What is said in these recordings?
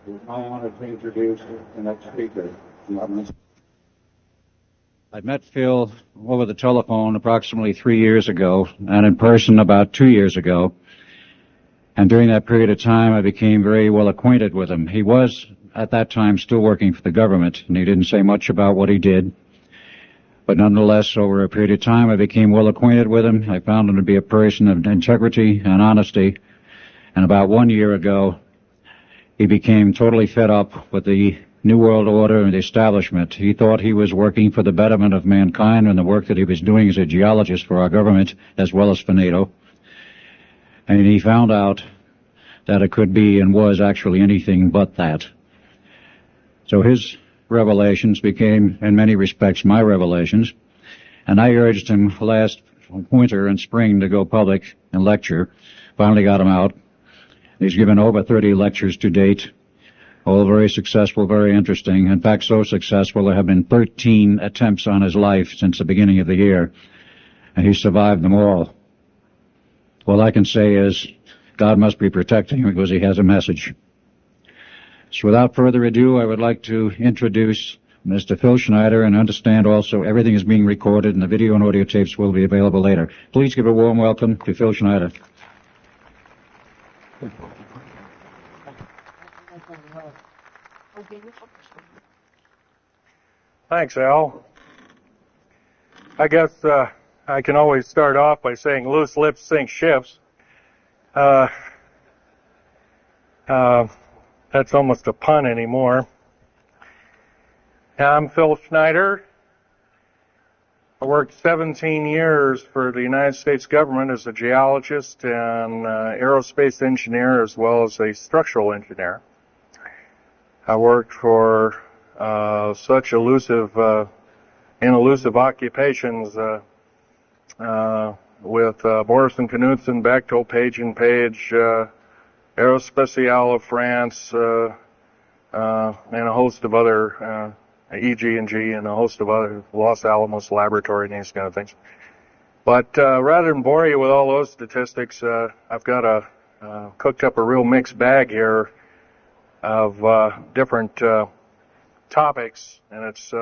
I wanted to introduce the next speaker. I met Phil over the telephone approximately 3 years ago, and in person about 2 years ago. And during that period of time, I became very well acquainted with him. He was, at that time, still working for the government, and he didn't say much about what he did. But nonetheless, over a period of time, I became well acquainted with him. I found him to be a person of integrity and honesty. And about 1 year ago, he became totally fed up with the New World Order and the establishment. He thought he was working for the betterment of mankind and the work that he was doing as a geologist for our government as well as for NATO. And he found out that it could be and was actually anything but that. So his revelations became, in many respects, my revelations. And I urged him last winter and spring to go public and lecture. Finally got him out. He's given over 30 lectures to date, all very successful, very interesting. In fact, so successful there have been 13 attempts on his life since the beginning of the year, and he survived them all. All I can say is God must be protecting him because he has a message. So without further ado, I would like to introduce Mr. Phil Schneider, and understand also everything is being recorded and the video and audio tapes will be available later. Please give a warm welcome to Phil Schneider. Thanks, Al. I guess I can always start off by saying loose lips sink ships. That's almost a pun anymore. I'm Phil Schneider. I worked 17 years for the United States government as a geologist and aerospace engineer as well as a structural engineer. I worked for such elusive occupations with Morrison Knudsen, Bechtel, Page & Page, Aerospatiale of France, and a host of other EG&G and a host of other, Los Alamos Laboratory and these kind of things. But rather than bore you with all those statistics, I've got cooked up a real mixed bag here of different topics, and it's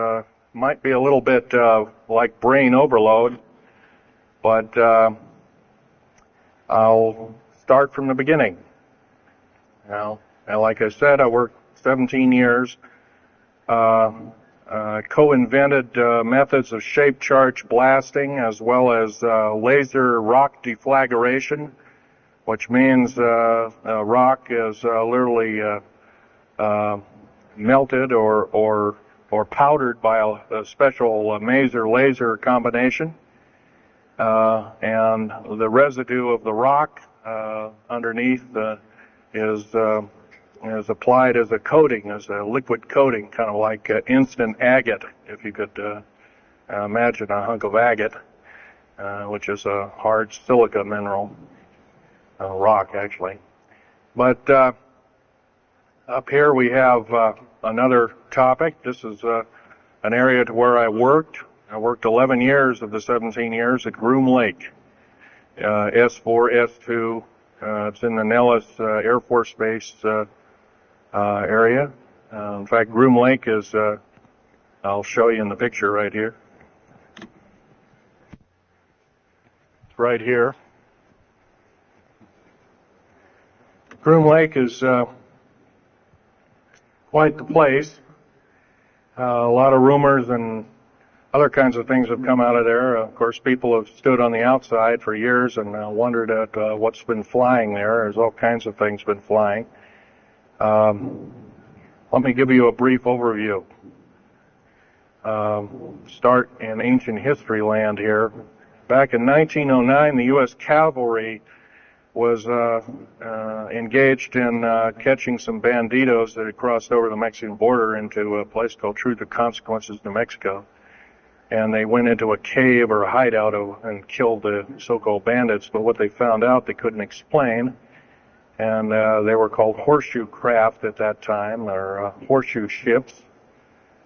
might be a little bit like brain overload, but I'll start from the beginning. Now, like I said, I worked 17 years. Co-invented methods of shape charge blasting as well as laser rock deflagration, which means rock is literally melted or powdered by a special maser laser combination, and the residue of the rock underneath is applied as a coating, as a liquid coating, kind of like instant agate, if you could imagine a hunk of agate, which is a hard silica mineral, rock actually. But up here we have another topic. This is an area to where I worked. I worked 11 years of the 17 years at Groom Lake, S4, S2. It's in the Nellis Air Force Base area. In fact, Groom Lake is, I'll show you in the picture right here. It's right here. Groom Lake is quite the place. A lot of rumors and other kinds of things have come out of there. Of course, people have stood on the outside for years and wondered at what's been flying there. There's all kinds of things been flying. Let me give you a brief overview. Start in ancient history land here. Back in 1909, the U.S. cavalry was engaged in catching some banditos that had crossed over the Mexican border into a place called Truth or Consequences, New Mexico. And they went into a cave or a hideout and killed the so-called bandits, but what they found out they couldn't explain. And they were called horseshoe craft at that time, or horseshoe ships.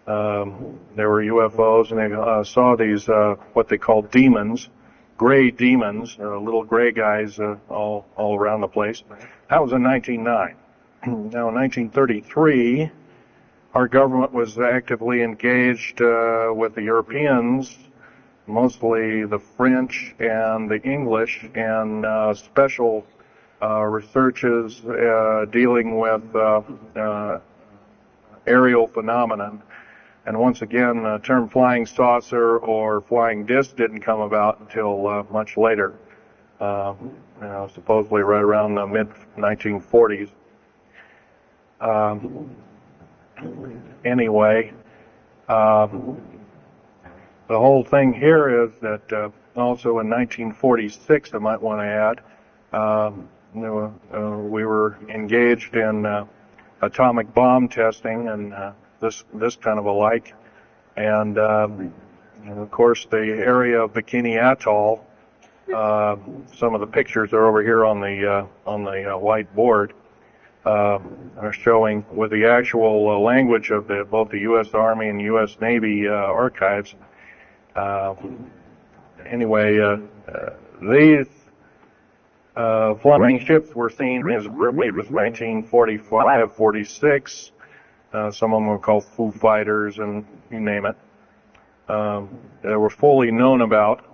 There were UFOs, and they saw these, what they called demons, gray demons, little gray guys all around the place. That was in 1909. Now, in 1933, our government was actively engaged with the Europeans, mostly the French and the English, in special researches dealing with aerial phenomenon. And once again, the term flying saucer or flying disc didn't come about until much later, supposedly right around the mid-1940s. Anyway, the whole thing here is that also in 1946, I might want to add, we were engaged in atomic bomb testing and this kind of alike, and of course the area of Bikini Atoll. Some of the pictures are over here on the white board. Are showing with the actual language of both the U.S. Army and U.S. Navy archives. Anyway, these flying ships were seen as early as 1945, 46. Some of them were called Foo Fighters, and you name it. They were fully known about,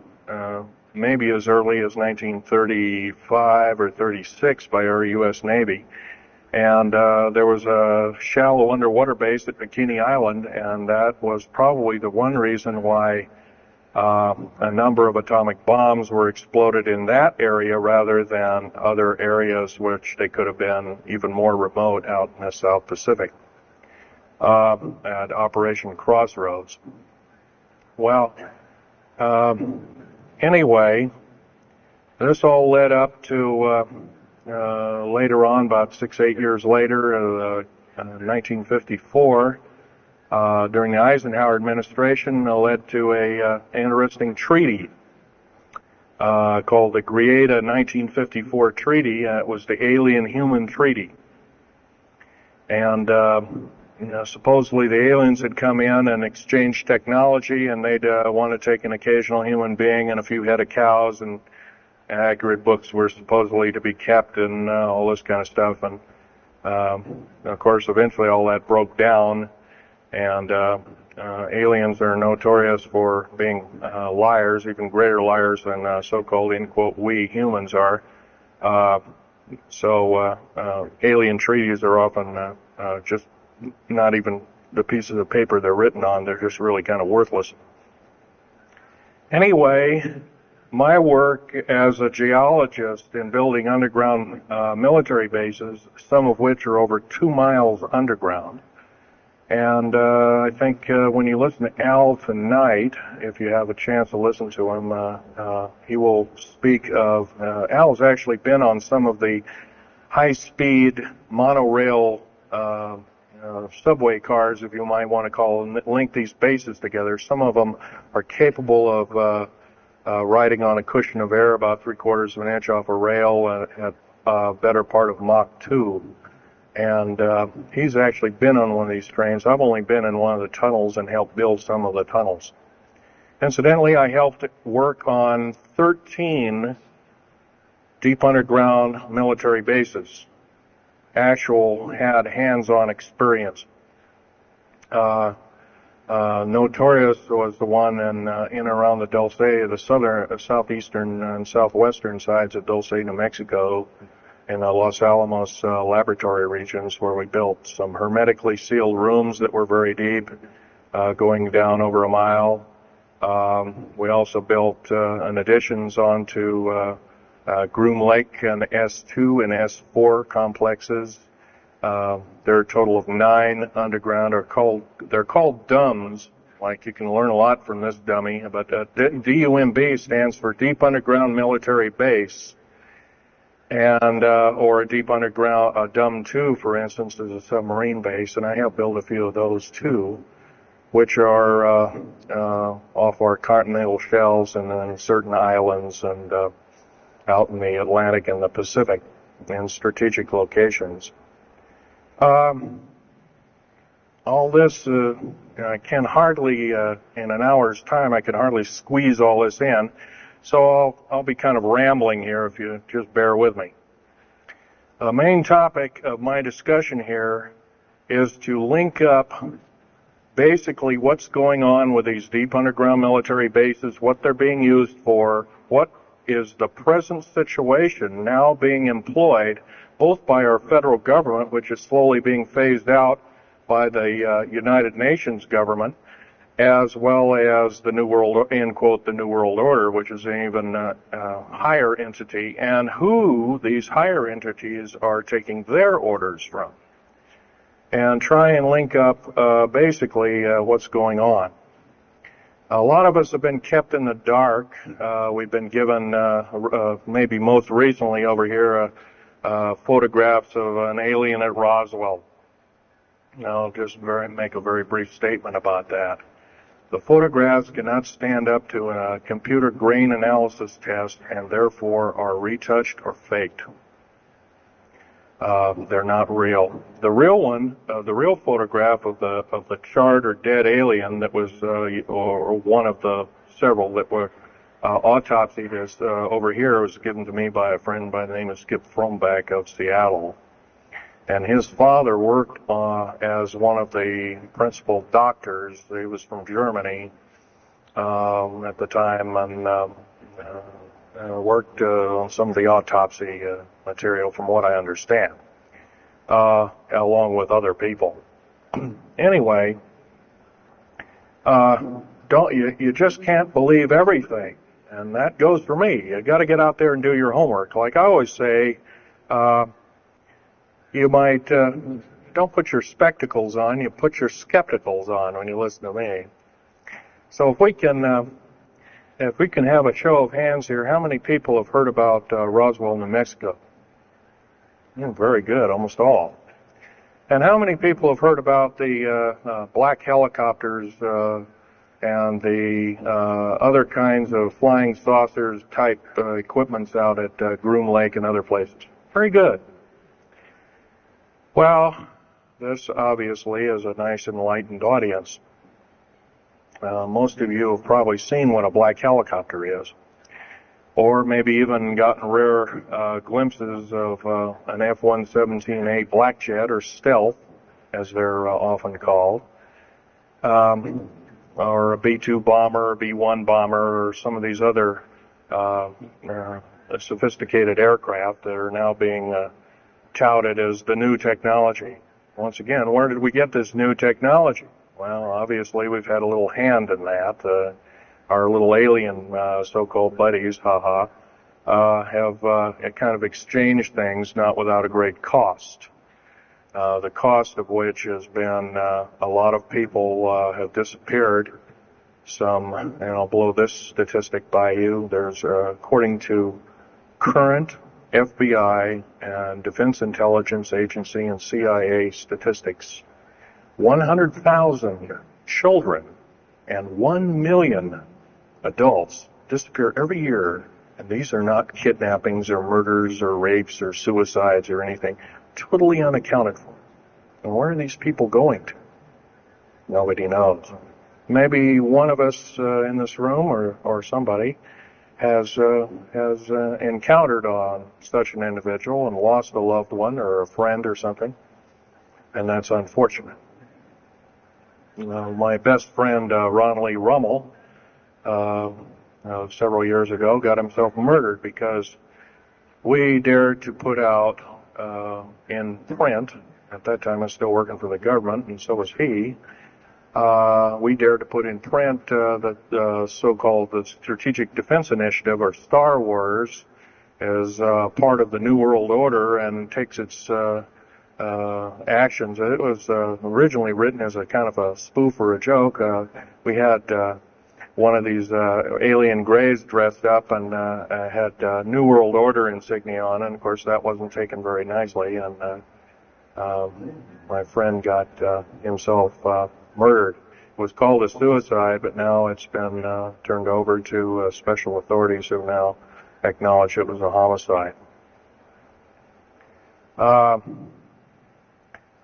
maybe as early as 1935 or 36 by our U.S. Navy. And there was a shallow underwater base at Bikini Island, and that was probably the one reason why a number of atomic bombs were exploded in that area rather than other areas which they could have been even more remote out in the South Pacific at Operation Crossroads. Well, anyway, this all led up to later on, about 6-8 years later, 1954, during the Eisenhower administration, led to a interesting treaty called the Greada 1954 Treaty. It was the Alien-Human Treaty. And supposedly the aliens had come in and exchanged technology, and they'd want to take an occasional human being and a few head of cows, and accurate books were supposedly to be kept, and all this kind of stuff. And of course, eventually all that broke down, and aliens are notorious for being liars, even greater liars than so-called, in quote, we humans are. So alien treaties are often just not even the pieces of paper they're written on. They're just really kind of worthless. Anyway, my work as a geologist in building underground military bases, some of which are over 2 miles underground. And I think when you listen to Al tonight, if you have a chance to listen to him, he will speak of, Al's actually been on some of the high-speed monorail subway cars, if you might want to call them, that link these bases together. Some of them are capable of riding on a cushion of air about 3/4 of an inch off a rail at a better part of Mach 2. And he's actually been on one of these trains. I've only been in one of the tunnels and helped build some of the tunnels. Incidentally, I helped work on 13 deep underground military bases. Had hands-on experience. Notorious was the one in and around the Dulce, the southeastern and southwestern sides of Dulce, New Mexico, in the Los Alamos laboratory regions, where we built some hermetically sealed rooms that were very deep, going down over a mile. We also built additions onto Groom Lake and S2 and S4 complexes. There are a total of 9 underground. They're called DUMBs. Like, you can learn a lot from this dummy, but DUMB stands for Deep Underground Military Base, and or a deep underground DUM2, for instance, is a submarine base, and I have built a few of those too, which are off our continental shelves and then certain islands and out in the Atlantic and the Pacific in strategic locations. All this, I can hardly, in an hour's time, I can hardly squeeze all this in. So I'll be kind of rambling here if you just bear with me. The main topic of my discussion here is to link up basically what's going on with these deep underground military bases, what they're being used for, what is the present situation now being employed both by our federal government, which is slowly being phased out by the United Nations government, as well as the New World, end quote, the New World Order, which is an even higher entity, and who these higher entities are taking their orders from, and try and link up basically what's going on. A lot of us have been kept in the dark. We've been given, maybe most recently over here, photographs of an alien at Roswell. I'll just make a very brief statement about that. The photographs cannot stand up to a computer grain analysis test and therefore are retouched or faked. They're not real. The real one, the real photograph of the charred or dead alien that was, or one of the several that were autopsied, is over here, was given to me by a friend by the name of Skip Fromback of Seattle. And his father worked as one of the principal doctors. He was from Germany at the time, and worked on some of the autopsy material, from what I understand, along with other people. Anyway, you just can't believe everything, and that goes for me. You got to get out there and do your homework. Like I always say, you might don't put your spectacles on, you put your skepticals on when you listen to me. So if we can have a show of hands here, how many people have heard about Roswell, New Mexico? Very good, almost all. And how many people have heard about the black helicopters and the other kinds of flying saucers type equipments out at Groom Lake and other places? Very good. Well, this obviously is a nice enlightened audience. Most of you have probably seen what a black helicopter is, or maybe even gotten rare glimpses of an F-117A black jet, or stealth, as they're often called, or a B-2 bomber, or B-1 bomber, or some of these other sophisticated aircraft that are now being touted as the new technology. Once again, where did we get this new technology? Well, obviously we've had a little hand in that. Our little alien so-called buddies, have kind of exchanged things, not without a great cost. The cost of which has been a lot of people have disappeared. Some, and I'll blow this statistic by you. There's, according to current FBI and Defense Intelligence Agency and CIA statistics, 100,000 children and 1 million adults disappear every year. And these are not kidnappings or murders or rapes or suicides or anything. Totally unaccounted for. And where are these people going to? Nobody knows. Maybe one of us in this room or somebody has encountered on such an individual and lost a loved one or a friend or something, and that's unfortunate. My best friend, Ron Lee Rummel, several years ago, got himself murdered because we dared to put out in print, at that time I was still working for the government, and so was he, we dared to put in print the so-called the Strategic Defense Initiative, or Star Wars, as part of the New World Order and takes its actions. It was originally written as a kind of a spoof or a joke. We had one of these alien greys dressed up and had New World Order insignia on, and of course that wasn't taken very nicely, and my friend got himself murdered. It was called a suicide, but now it's been turned over to special authorities who now acknowledge it was a homicide.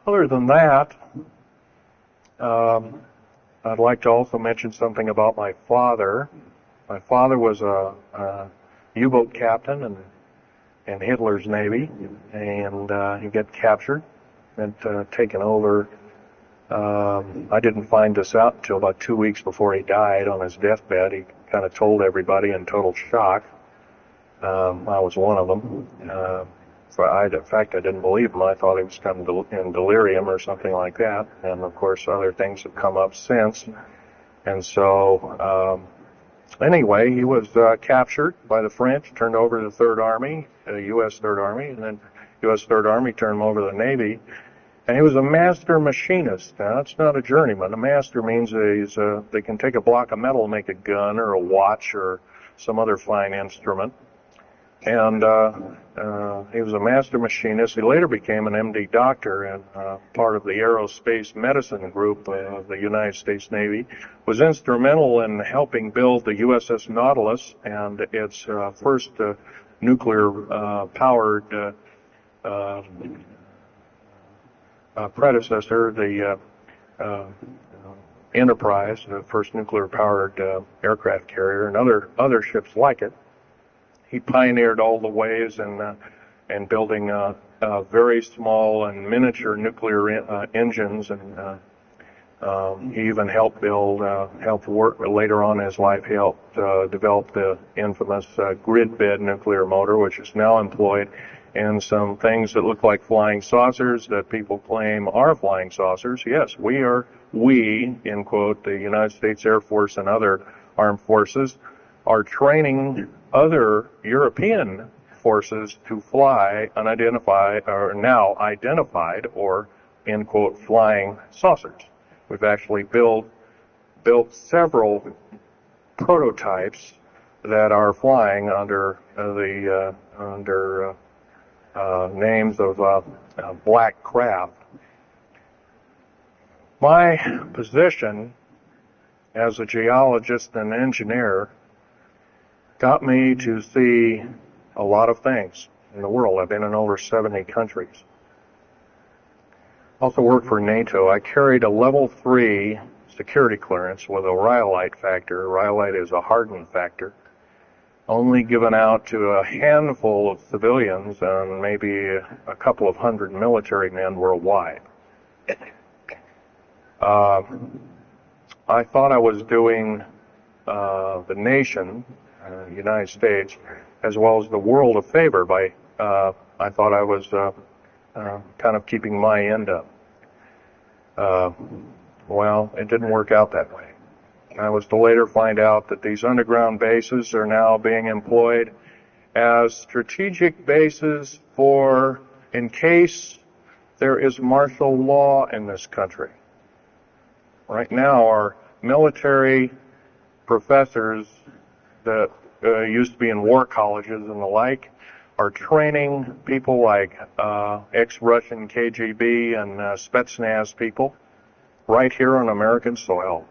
Other than that, I'd like to also mention something about my father. My father was a U-boat captain and in Hitler's Navy, and he got captured and taken over. I didn't find this out until about 2 weeks before he died on his deathbed. He kind of told everybody in total shock. I was one of them. In fact, I didn't believe him. I thought he was kind of in delirium or something like that. And of course, other things have come up since. And so, anyway, he was captured by the French, turned over to the Third Army, U.S. Third Army, and then U.S. Third Army turned him over to the Navy. And he was a master machinist. Now, that's not a journeyman. A master means they can take a block of metal and make a gun or a watch or some other fine instrument. And he was a master machinist. He later became an MD doctor and part of the aerospace medicine group of the United States Navy. Was instrumental in helping build the USS Nautilus and its first nuclear-powered predecessor, the Enterprise, the first nuclear-powered aircraft carrier, and other ships like it. He pioneered all the ways in building very small and miniature nuclear engines, and he even helped work later on in his life. He helped develop the infamous grid bed nuclear motor, which is now employed in some things that look like flying saucers that people claim are flying saucers. Yes, we, in quote, the United States Air Force and other armed forces, are training other European forces to fly unidentified, or now identified, or, in quote, flying saucers. We've actually built several prototypes that are flying under names of black craft. My position as a geologist and engineer got me to see a lot of things in the world. I've been in over 70 countries. Also worked for NATO. I carried a level 3 security clearance with a rhyolite factor. Rhyolite is a hardened factor, only given out to a handful of civilians and maybe a couple of hundred military men worldwide. I thought I was doing the nation, United States, as well as the world a favor by, I thought I was kind of keeping my end up. Well, it didn't work out that way. I was to later find out that these underground bases are now being employed as strategic bases for, in case there is martial law in this country. Right now, our military professors that used to be in war colleges and the like are training people like ex-Russian KGB and Spetsnaz people right here on American soil.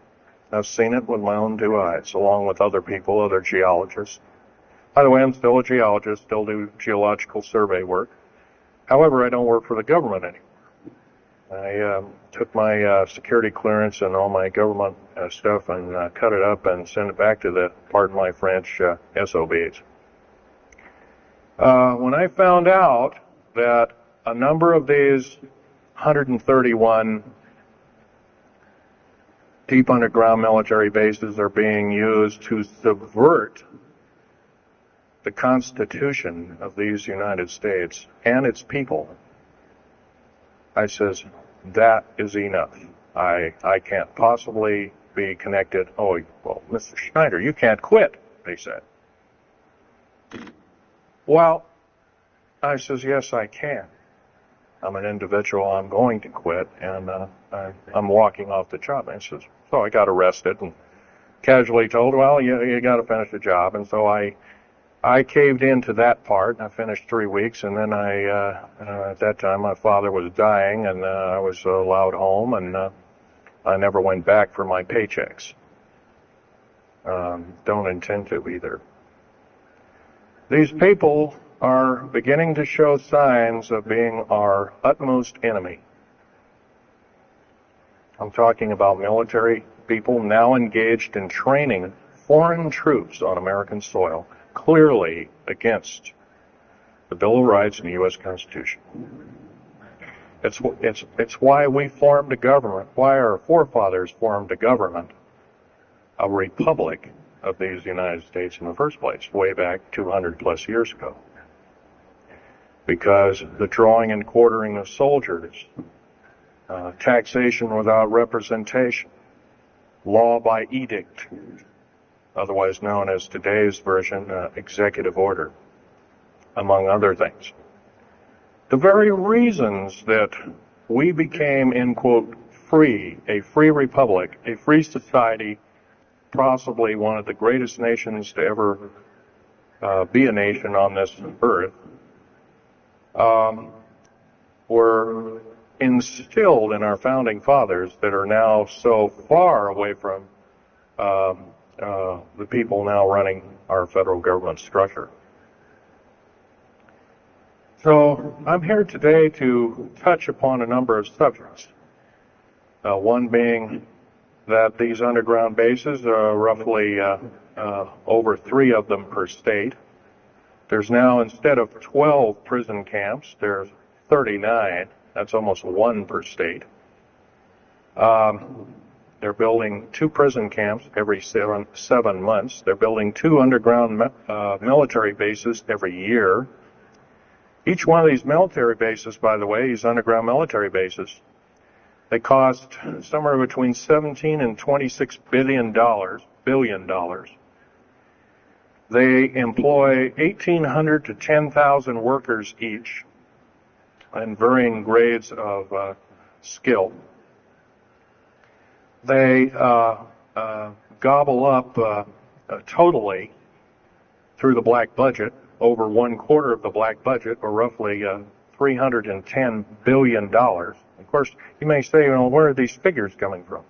I've seen it with my own 2 eyes, along with other people, other geologists. By the way, I'm still a geologist, still do geological survey work. However, I don't work for the government anymore. I took my security clearance and all my government stuff and cut it up and sent it back to the, pardon my French, SOBs. When I found out that a number of these 131 deep underground military bases are being used to subvert the Constitution of these United States and its people, I says, that is enough. I can't possibly be connected. Oh, well, Mr. Schneider, you can't quit, they said. Well, I says, yes, I can. I'm an individual, I'm going to quit, and I'm walking off the job. And he says, so I got arrested and casually told, well, you got to finish the job. And so I caved into that part. I finished 3 weeks, and then at that time, my father was dying, and I was allowed home, and I never went back for my paychecks. Don't intend to either. These people are beginning to show signs of being our utmost enemy. I'm talking about military people now engaged in training foreign troops on American soil, clearly against the Bill of Rights and the U.S. Constitution. It's why we formed a government, why our forefathers formed a government, a republic of these United States in the first place, way back 200 plus years ago. Because the drawing and quartering of soldiers, taxation without representation, law by edict, otherwise known as today's version, executive order, among other things. The very reasons that we became, in quote, free, a free republic, a free society, possibly one of the greatest nations to ever be a nation on this earth, were instilled in our founding fathers that are now so far away from the people now running our federal government structure. So I'm here today to touch upon a number of subjects. One being that these underground bases are roughly over 3 of them per state. There's now, instead of 12 prison camps, there's 39. That's almost 1 per state. They're building 2 prison camps every 7 months. They're building 2 underground military bases every year. Each one of these military bases, by the way, these underground military bases, they cost somewhere between $17 and $26 billion. They employ 1,800 to 10,000 workers each in varying grades of skill. They gobble up totally through the black budget, over 1/4 of the black budget, or roughly $310 billion. Of course, you may say, well, where are these figures coming from?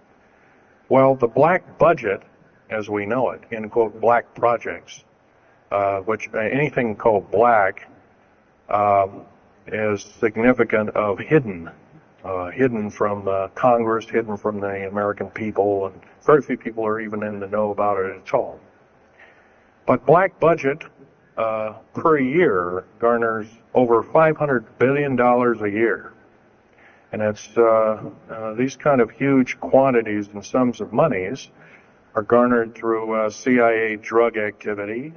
Well, the black budget, as we know it, in quote, black projects, which anything called black is significant of hidden from Congress, hidden from the American people, and very few people are even in the know about it at all. But black budget per year garners over $500 billion a year. And it's these kind of huge quantities and sums of monies are garnered through CIA drug activity,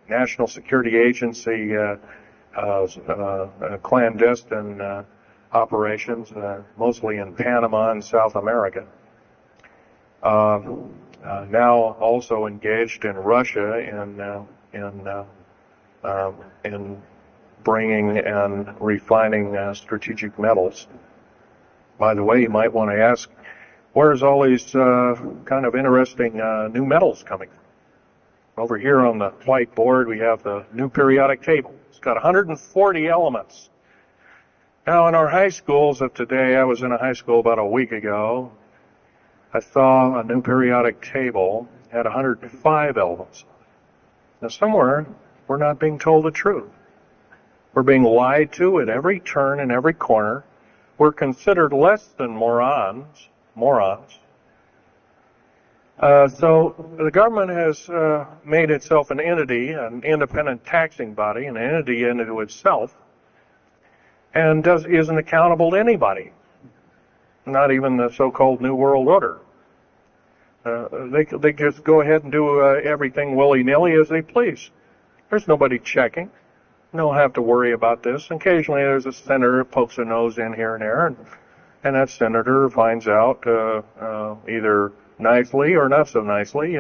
National Security Agency clandestine operations, mostly in Panama and South America. Now also engaged in Russia in bringing and refining strategic metals. By the way, you might want to ask, where's all these kind of interesting new metals coming from? Over here on the whiteboard, we have the new periodic table. It's got 140 elements. Now, in our high schools of today, I was in a high school about a week ago, I saw a new periodic table had 105 elements. Now, somewhere, we're not being told the truth. We're being lied to at every turn and every corner. We're considered less than morons. So the government has made itself an entity, an independent taxing body, an entity into itself, and isn't accountable to anybody, not even the so-called New World Order. They just go ahead and do everything willy-nilly as they please. There's nobody checking. You don't have to worry about this. Occasionally there's a senator who pokes a nose in here and there, and that senator finds out either nicely or not so nicely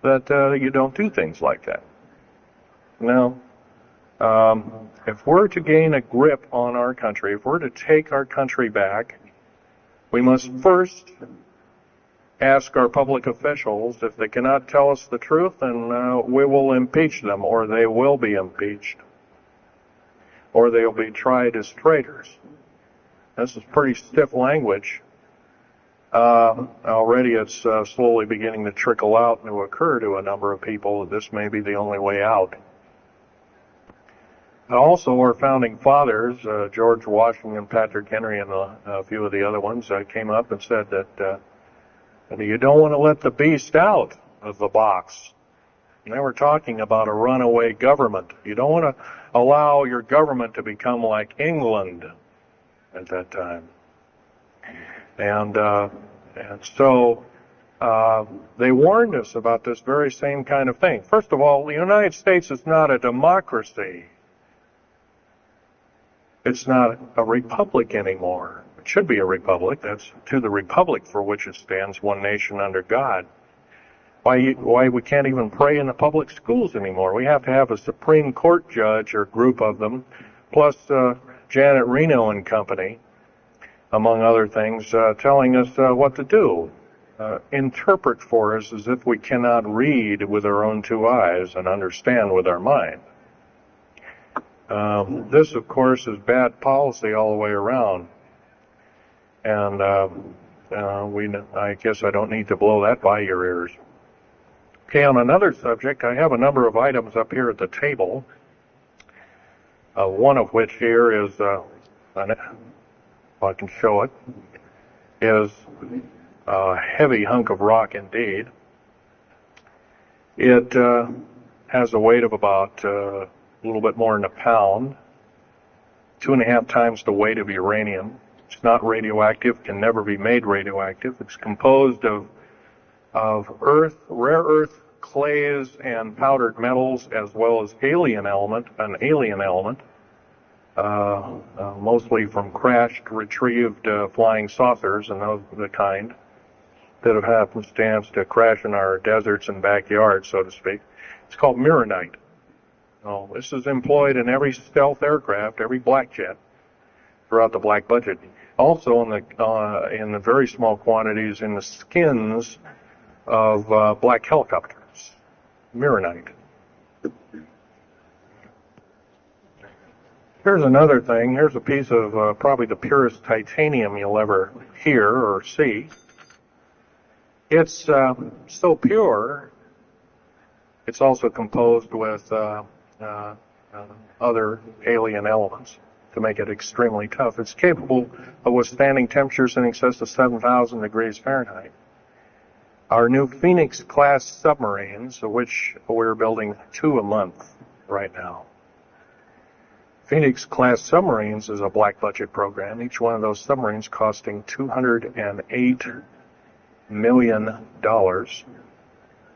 that you don't do things like that. Now, if we're to gain a grip on our country, if we're to take our country back, we must first ask our public officials if they cannot tell us the truth, then we will impeach them, or they will be impeached, or they'll be tried as traitors. This is pretty stiff language. Already it's slowly beginning to trickle out and to occur to a number of people that this may be the only way out. Also, our founding fathers, George Washington, Patrick Henry, and a few of the other ones, came up and said that you don't want to let the beast out of the box. And they were talking about a runaway government. You don't want to allow your government to become like England at that time. And so they warned us about this very same kind of thing. First of all, the United States is not a democracy. It's not a republic anymore. It should be a republic. That's to the republic for which it stands, one nation under God. Why we can't even pray in the public schools anymore? We have to have a Supreme Court judge or group of them, plus Janet Reno and company, among other things, telling us what to do. Interpret for us as if we cannot read with our own two eyes and understand with our mind. This, of course, is bad policy all the way around. And I guess I don't need to blow that by your ears. Okay, on another subject, I have a number of items up here at the table. One of which here is, if I can show it, is a heavy hunk of rock indeed. It has a weight of about a little bit more than a pound, 2.5 times the weight of uranium. It's not radioactive, can never be made radioactive. It's composed of rare earth clays and powdered metals, as well as an alien element, mostly from crashed, retrieved flying saucers and the kind that have happenstance to crash in our deserts and backyards, so to speak. It's called mironite. Oh, this is employed in every stealth aircraft, every black jet throughout the black budget. Also in the very small quantities in the skins of black helicopters. Mironite. Here's another thing. Here's a piece of probably the purest titanium you'll ever hear or see. It's so pure, it's also composed with other alien elements to make it extremely tough. It's capable of withstanding temperatures in excess of 7,000 degrees Fahrenheit. Our new Phoenix-class submarines, of which we're building 2 a month right now. Phoenix-class submarines is a black budget program. Each one of those submarines costing $208 million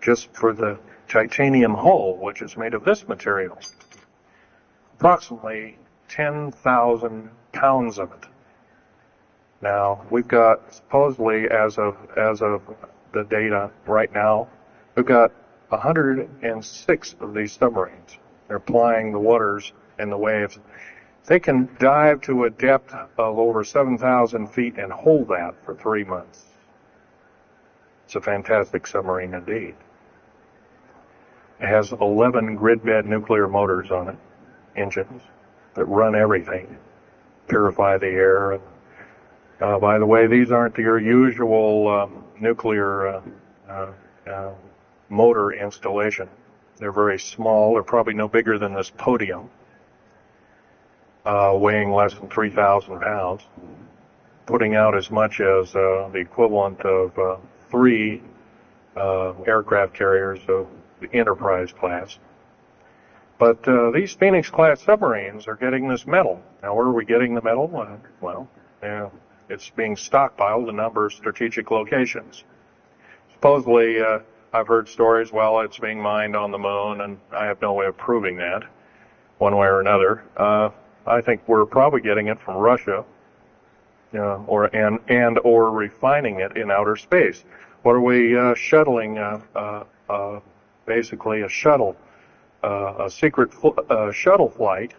just for the titanium hull, which is made of this material. Approximately 10,000 pounds of it. Now, we've got, supposedly, as of the data right now, we've got 106 of these submarines. They're plying the waters and the waves. They can dive to a depth of over 7,000 feet and hold that for 3 months. It's a fantastic submarine indeed. It has 11 grid-bed nuclear motors on it, engines, that run everything, purify the air. By the way, these aren't your usual nuclear motor installation. They're very small. They're probably no bigger than this podium, weighing less than 3,000 pounds, putting out as much as the equivalent of 3 aircraft carriers of the Enterprise class. But these Phoenix-class submarines are getting this metal. Now, where are we getting the metal? Well, it's being stockpiled in a number of strategic locations. Supposedly, I've heard stories, well, it's being mined on the moon, and I have no way of proving that, one way or another. I think we're probably getting it from Russia, or refining it in outer space. What are we shuttling? Basically, a shuttle, a secret shuttle flight,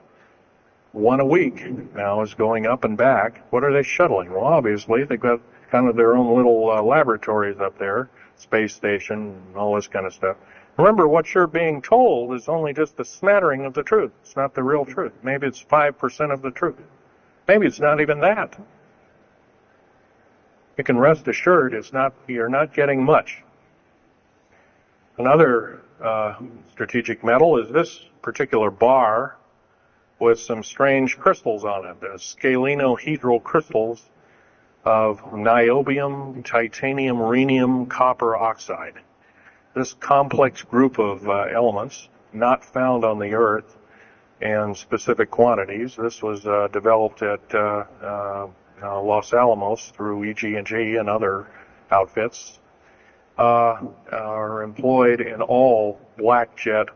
1 a week now is going up and back. What are they shuttling? Well, obviously, they've got kind of their own little laboratories up there, space station, and all this kind of stuff. Remember, what you're being told is only just a smattering of the truth. It's not the real truth. Maybe it's 5% of the truth. Maybe it's not even that. You can rest assured you're not getting much. Another strategic metal is this particular bar with some strange crystals on it, scalenohedral crystals of niobium, titanium, rhenium, copper oxide. This complex group of elements, not found on the Earth in specific quantities. This was developed at Los Alamos through EG&G and other outfits, are employed in all black jet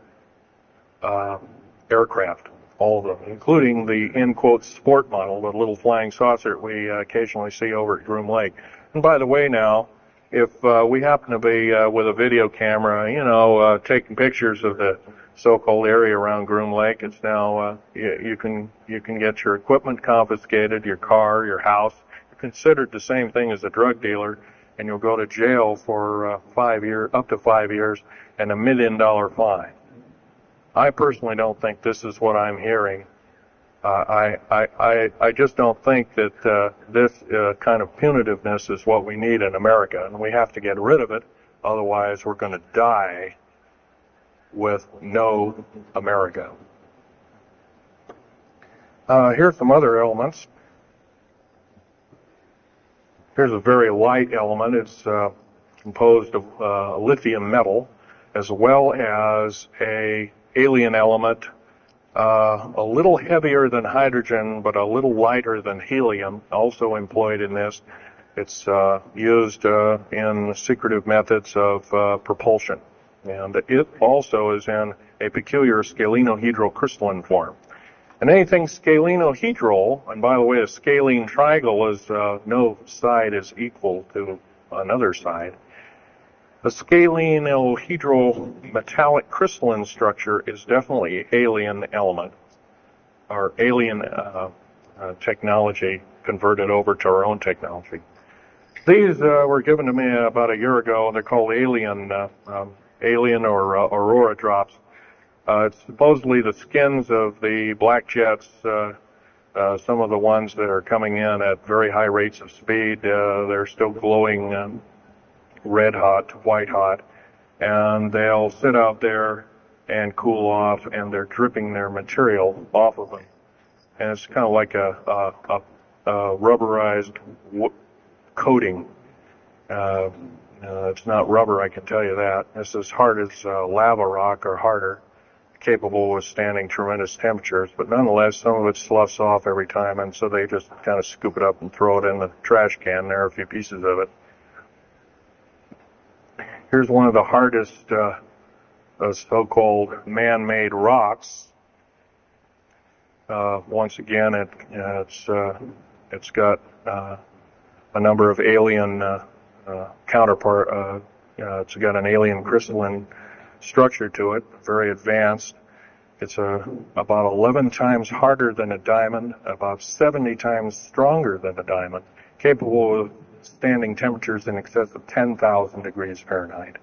aircraft, all of them, including the, in quotes, sport model, the little flying saucer we occasionally see over at Groom Lake. And by the way now, if we happen to be with a video camera, you know, taking pictures of the so-called area around Groom Lake, it's now, you can get your equipment confiscated, your car, your house. You're considered the same thing as a drug dealer, and you'll go to jail for 5 years, up to 5 years, and $1 million fine. I personally don't think this is what I'm hearing. I just don't think that this kind of punitiveness is what we need in America, and we have to get rid of it. Otherwise, we're going to die with no America. Here's some other elements. Here's a very light element. It's composed of lithium metal, as well as a alien element, a little heavier than hydrogen, but a little lighter than helium, also employed in this. It's used in secretive methods of propulsion. And it also is in a peculiar scalenohedral crystalline form. And anything scalenohedral, and by the way, a scalene triangle is no side is equal to another side. The scalenohedral metallic crystalline structure is definitely alien element, or alien technology converted over to our own technology. These were given to me about a year ago. They're called alien or aurora drops. It's supposedly the skins of the black jets, some of the ones that are coming in at very high rates of speed. They're still glowing red hot, white hot, and they'll sit out there and cool off, and they're dripping their material off of them. And it's kind of like a rubberized coating. It's not rubber, I can tell you that. It's as hard as lava rock or harder, capable of withstanding tremendous temperatures, but nonetheless, some of it sloughs off every time, and so they just kind of scoop it up and throw it in the trash can. There are a few pieces of it. Here's one of the hardest so-called man-made rocks. Once again, it's got a number of alien counterpart. It's got an alien crystalline structure to it, very advanced. It's about 11 times harder than a diamond, about 70 times stronger than a diamond, capable of standing temperatures in excess of 10,000 degrees Fahrenheit.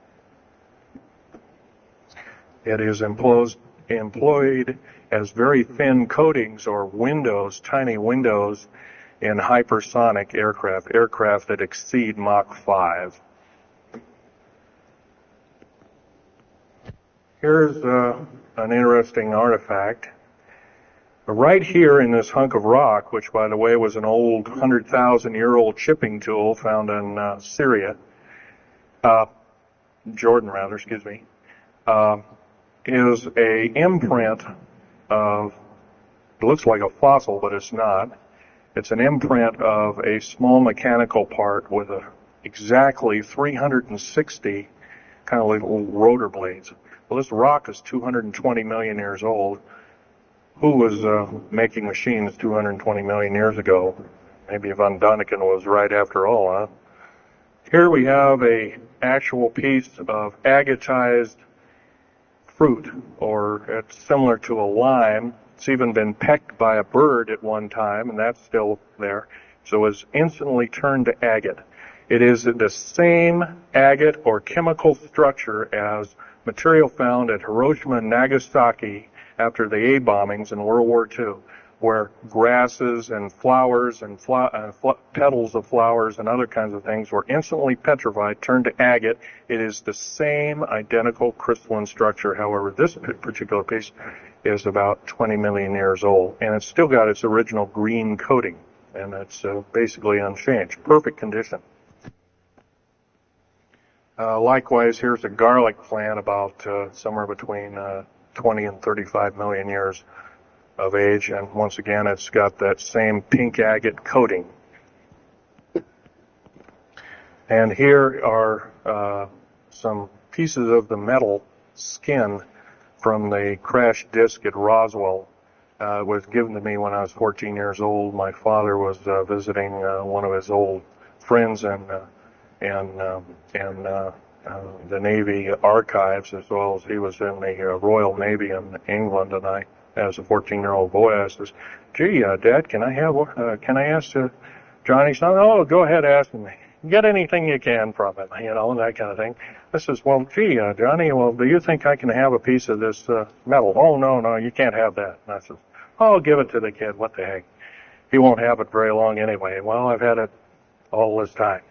It is employed as very thin coatings or windows, tiny windows, in hypersonic aircraft that exceed Mach 5. Here's an interesting artifact. Right here in this hunk of rock, which by the way was an old 100,000-year-old chipping tool found in Syria, Jordan rather, excuse me, is a imprint of, it looks like a fossil, but it's not. It's an imprint of a small mechanical part with exactly 360 kind of little rotor blades. Well, this rock is 220 million years old. Who was making machines 220 million years ago? Maybe Von Däniken was right after all, huh? Here we have a actual piece of agatized fruit, or it's similar to a lime. It's even been pecked by a bird at one time, and that's still there. So it's instantly turned to agate. It is the same agate or chemical structure as material found at Hiroshima and Nagasaki after the A bombings in World War II, where grasses and flowers and petals of flowers and other kinds of things were instantly petrified, turned to agate. It is the same identical crystalline structure. However, this particular piece is about 20 million years old, and it's still got its original green coating, and it's basically unchanged. Perfect condition. Likewise, here's a garlic plant about somewhere between 20 and 35 million years of age, and once again, it's got that same pink agate coating. And here are some pieces of the metal skin from the crash disk at Roswell. It was given to me when I was 14 years old. My father was visiting one of his old friends and the Navy archives, as well as he was in the Royal Navy in England. And I, as a 14-year-old boy, I says, "Gee, Dad, can I ask Johnny something?" "Oh, go ahead, ask him. Get anything you can from it, and that kind of thing." I says, "Well, gee, Johnny, well, do you think I can have a piece of this metal?" "Oh, no, you can't have that." And I says, "Oh, give it to the kid. What the heck? He won't have it very long anyway." Well, I've had it all this time.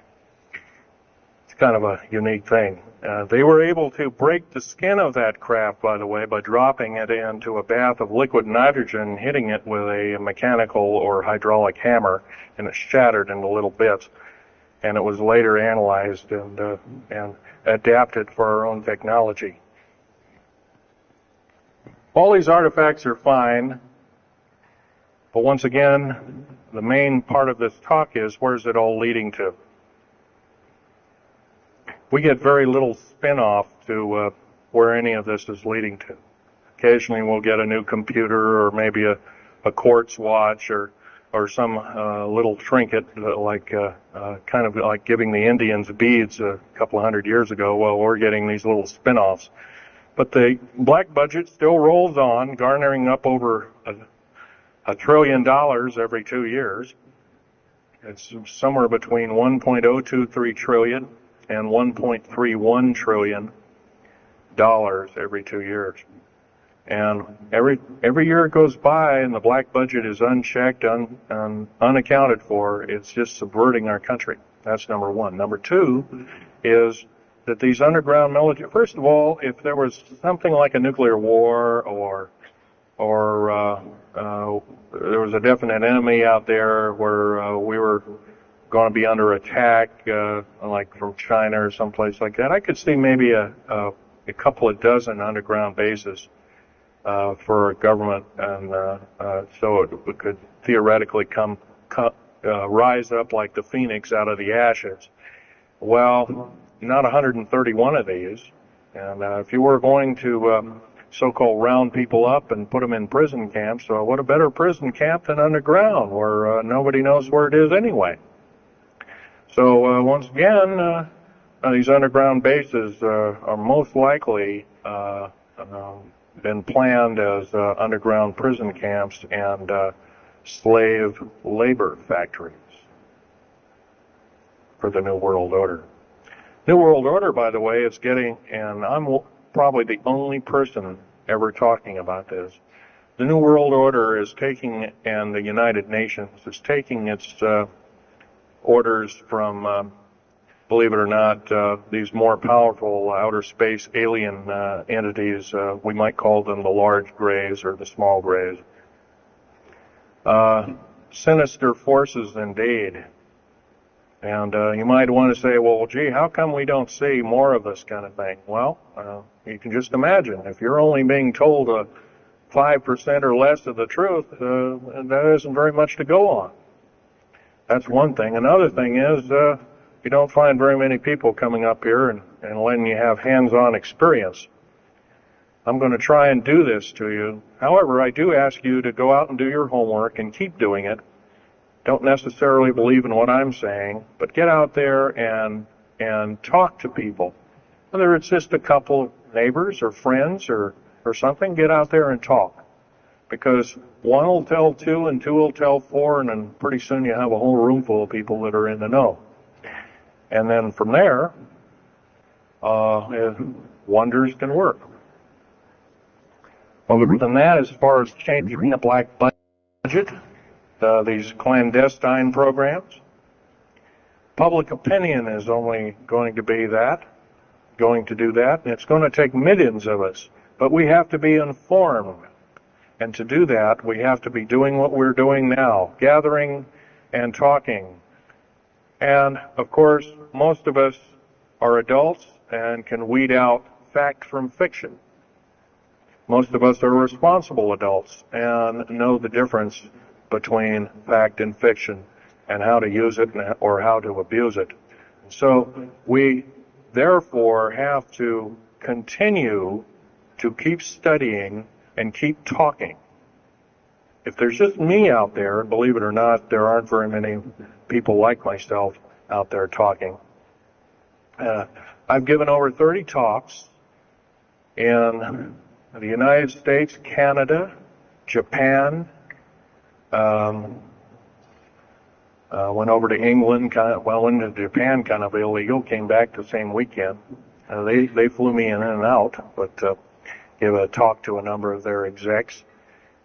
It's kind of a unique thing. They were able to break the skin of that craft, by the way, by dropping it into a bath of liquid nitrogen, hitting it with a mechanical or hydraulic hammer, and it shattered into little bits. And it was later analyzed and adapted for our own technology. All these artifacts are fine, but once again, the main part of this talk is, where's it all leading to? We get very little spin-off to where any of this is leading to. Occasionally we'll get a new computer or maybe a quartz watch or some little trinket kind of like giving the Indians beads a couple of hundred years ago. Well, we're getting these little spin-offs. But the black budget still rolls on, garnering up over $1 trillion every 2 years. It's somewhere between 1.023 trillion and 1.31 trillion dollars every 2 years. And every year it goes by and the black budget is unchecked, unaccounted for, it's just subverting our country. That's number one. Number two is that these underground military, first of all, if there was something like a nuclear war or there was a definite enemy out there where we were going to be under attack, like from China or someplace like that, I could see maybe a couple of dozen underground bases for a government, and so it could theoretically rise up like the phoenix out of the ashes. Well, not 131 of these, and if you were going to so-called round people up and put them in prison camps, so what a better prison camp than underground, where nobody knows where it is anyway. So once again, these underground bases are most likely been planned as underground prison camps and slave labor factories for the New World Order. New World Order, by the way, is getting, and I'm probably the only person ever talking about this, the New World Order is taking, and the United Nations is taking its orders from, believe it or not, these more powerful outer space alien entities. We might call them the large grays or the small grays. Sinister forces indeed. And you might want to say, well, gee, how come we don't see more of this kind of thing? Well, you can just imagine. If you're only being told 5% or less of the truth, that isn't very much to go on. That's one thing. Another thing is, you don't find very many people coming up here and letting you have hands-on experience. I'm going to try and do this to you. However, I do ask you to go out and do your homework and keep doing it. Don't necessarily believe in what I'm saying, but get out there and talk to people. Whether it's just a couple of neighbors or friends or something, get out there and talk. Because one will tell two and two will tell four, and then pretty soon you have a whole room full of people that are in the know. And then from there, wonders can work. Other than that, as far as changing the black budget, these clandestine programs, public opinion is only going to do that, and it's going to take millions of us. But we have to be informed. And to do that, we have to be doing what we're doing now, gathering and talking. And, of course, most of us are adults and can weed out fact from fiction. Most of us are responsible adults and know the difference between fact and fiction and how to use it or how to abuse it. So we therefore have to continue to keep studying and keep talking. If there's just me out there, believe it or not, there aren't very many people like myself out there talking. I've given over 30 talks in the United States, Canada, Japan, went over to England, went into Japan kind of illegal, came back the same weekend. They flew me in and out, but gave a talk to a number of their execs,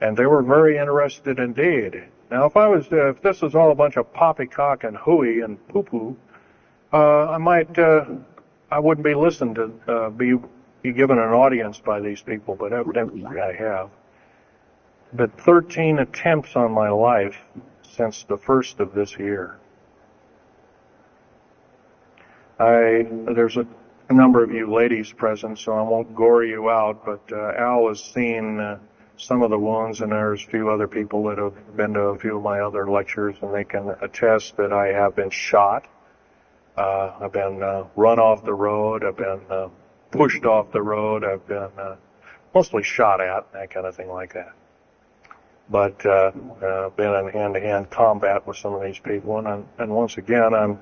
and they were very interested indeed. Now, if this was all a bunch of poppycock and hooey and poo-poo, I wouldn't be listened to, be given an audience by these people, but evidently I have. But 13 attempts on my life since the first of this year. There's a number of you ladies present, so I won't gore you out, but Al has seen some of the wounds, and there's a few other people that have been to a few of my other lectures, and they can attest that I have been shot. I've been run off the road. I've been pushed off the road. I've been mostly shot at, that kind of thing like that. But been in hand-to-hand combat with some of these people, and once again, I'm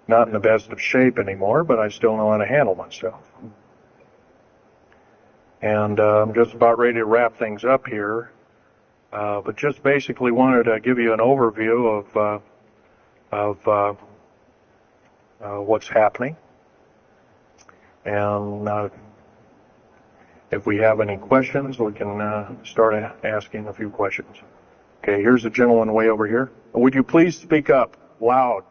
not in the best of shape anymore, but I still know how to handle myself. And I'm just about ready to wrap things up here, but just basically wanted to give you an overview of what's happening. And if we have any questions, we can start asking a few questions. Okay, here's a gentleman way over here. Would you please speak up loud?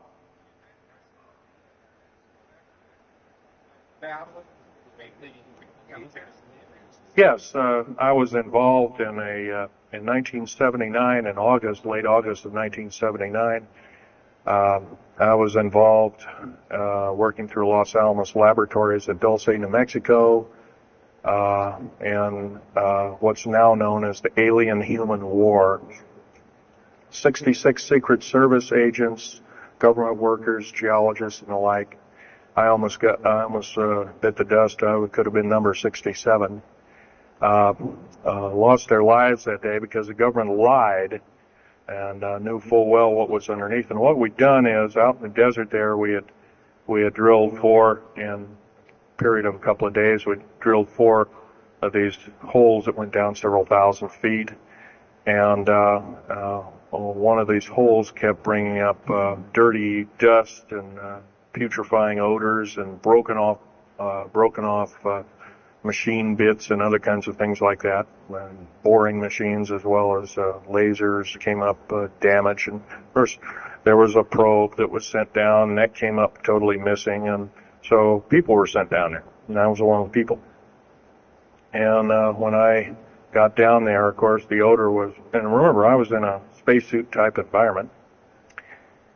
Yes, I was involved in in 1979, in August, late August of 1979. I was involved working through Los Alamos Laboratories at Dulce, New Mexico, and what's now known as the Alien-Human War. 66 Secret Service agents, government workers, geologists, and the like. I almost bit the dust. I could have been number 67. Lost their lives that day because the government lied and knew full well what was underneath. And what we'd done is, out in the desert there, we had drilled in a period of a couple of days, we drilled 4 of these holes that went down several thousand feet. And one of these holes kept bringing up dirty dust and putrefying odors and broken off machine bits and other kinds of things like that. And boring machines as well as lasers came up damaged. And first there was a probe that was sent down, and that came up totally missing. And so people were sent down there, and I was one of the people. And when I got down there, of course, the odor was, and remember, I was in a spacesuit type environment.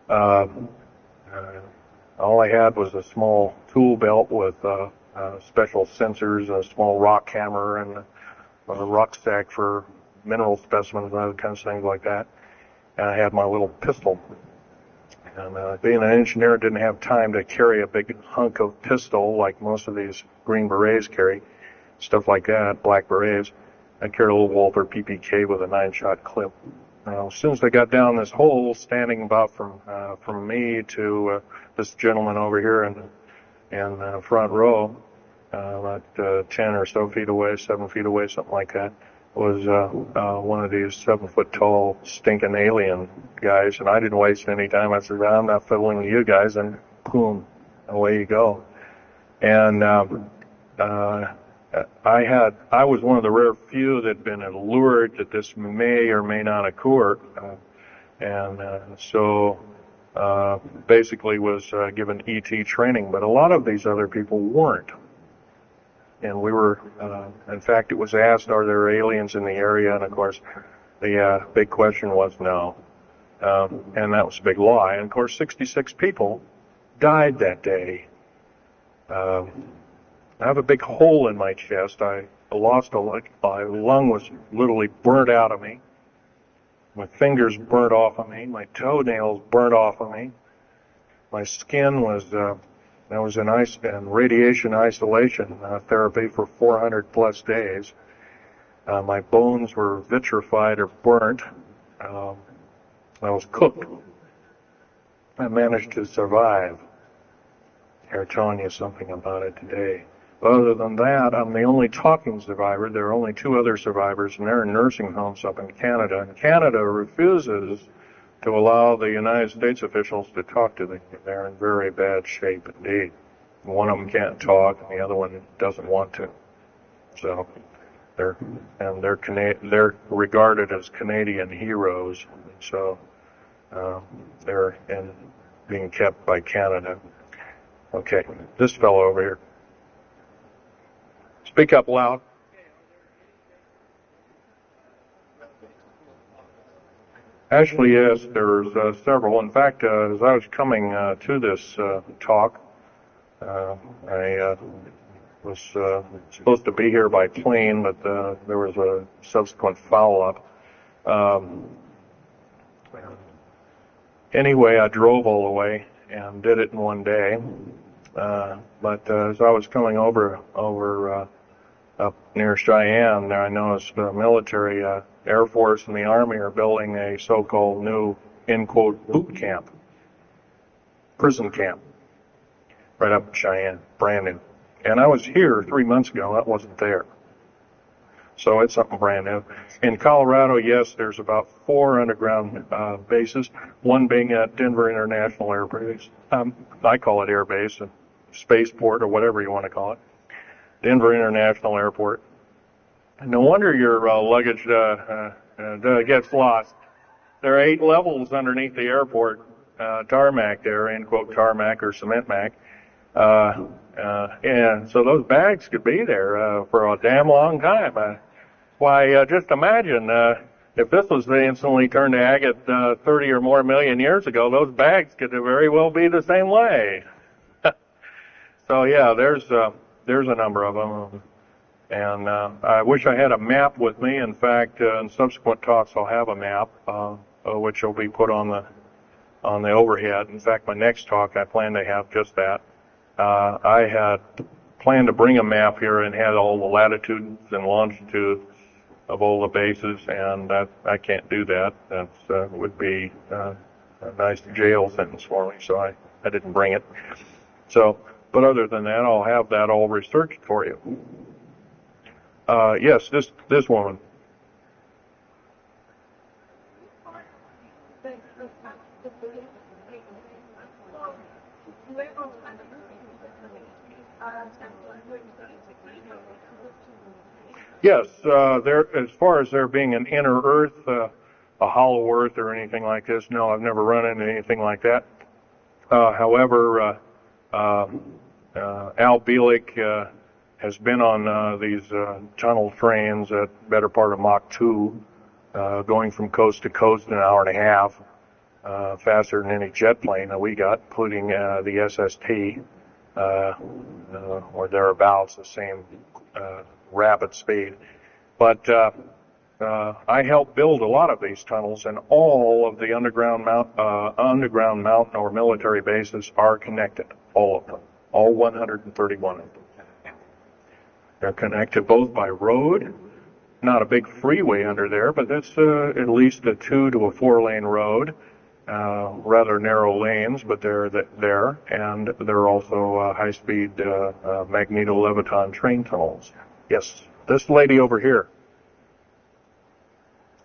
All I had was a small tool belt with special sensors, a small rock hammer, and a rucksack for mineral specimens and other kinds of things like that. And I had my little pistol. And being an engineer, didn't have time to carry a big hunk of pistol like most of these Green Berets carry, stuff like that, black berets. I carried a little Walther PPK with a 9-shot clip. As soon as I got down this hole, standing about from me to this gentleman over here in the front row, about 10 or so feet away, 7 feet away, something like that, was one of these 7-foot-tall stinking alien guys. And I didn't waste any time. I said, I'm not fiddling with you guys, and boom, away you go. And I was one of the rare few that had been allured that this may or may not occur, so basically was given ET training. But a lot of these other people weren't. And we were, in fact, it was asked, are there aliens in the area? And of course, the big question was no. And that was a big lie. And of course, 66 people died that day. I have a big hole in my chest. I lost a lung. My lung was literally burnt out of me. My fingers burnt off of me. My toenails burnt off of me. My skin was, I was in radiation isolation therapy for 400 plus days. My bones were vitrified or burnt. I was cooked. I managed to survive. They're telling you something about it today. But other than that, I'm the only talking survivor. There are only 2 other survivors, and they're in nursing homes up in Canada. And Canada refuses to allow the United States officials to talk to them. They're in very bad shape indeed. One of them can't talk, and the other one doesn't want to. So they're regarded as Canadian heroes. So they're being kept by Canada. Okay, this fellow over here. Speak up loud. Actually, yes, there's several. In fact, as I was coming to this talk, I was supposed to be here by plane, but there was a subsequent follow-up. Anyway, I drove all the way and did it in one day. But as I was coming over up near Cheyenne, there I noticed the military, Air Force and the Army are building a so-called new, in quote, boot camp, prison camp, right up in Cheyenne, brand new. And I was here 3 months ago, that wasn't there. So it's something brand new. In Colorado, yes, there's about 4 underground bases, one being at Denver International Air Base. I call it Air Base, a spaceport, or whatever you want to call it. Denver International Airport. No wonder your luggage gets lost. There are 8 levels underneath the airport, tarmac there, end quote, tarmac or cement mac. And so those bags could be there for a damn long time. Why, just imagine if this was instantly turned to agate 30 or more million years ago, those bags could very well be the same way. So yeah, there's a number of them. And I wish I had a map with me. In fact, in subsequent talks, I'll have a map, which will be put on the overhead. In fact, my next talk, I plan to have just that. I had planned to bring a map here and had all the latitudes and longitudes of all the bases, and I can't do that. That would be a nice jail sentence for me, so I didn't bring it. So, but other than that, I'll have that all researched for you. Yes, this woman. Yes, as far as there being an inner Earth, a hollow Earth or anything like this, no, I've never run into anything like that. However, Al Bielek has been on these tunnel trains at better part of Mach 2, going from coast to coast in an hour and a half, faster than any jet plane that we got, including the SST, or thereabouts, the same rapid speed. But I helped build a lot of these tunnels, and all of the underground mountain or military bases are connected, all of them, all 131 of them. They're connected both by road, not a big freeway under there, but that's at least a 2 to a 4 lane road, rather narrow lanes, but they're there, and they're also high-speed magneto-leviton train tunnels. Yes, this lady over here.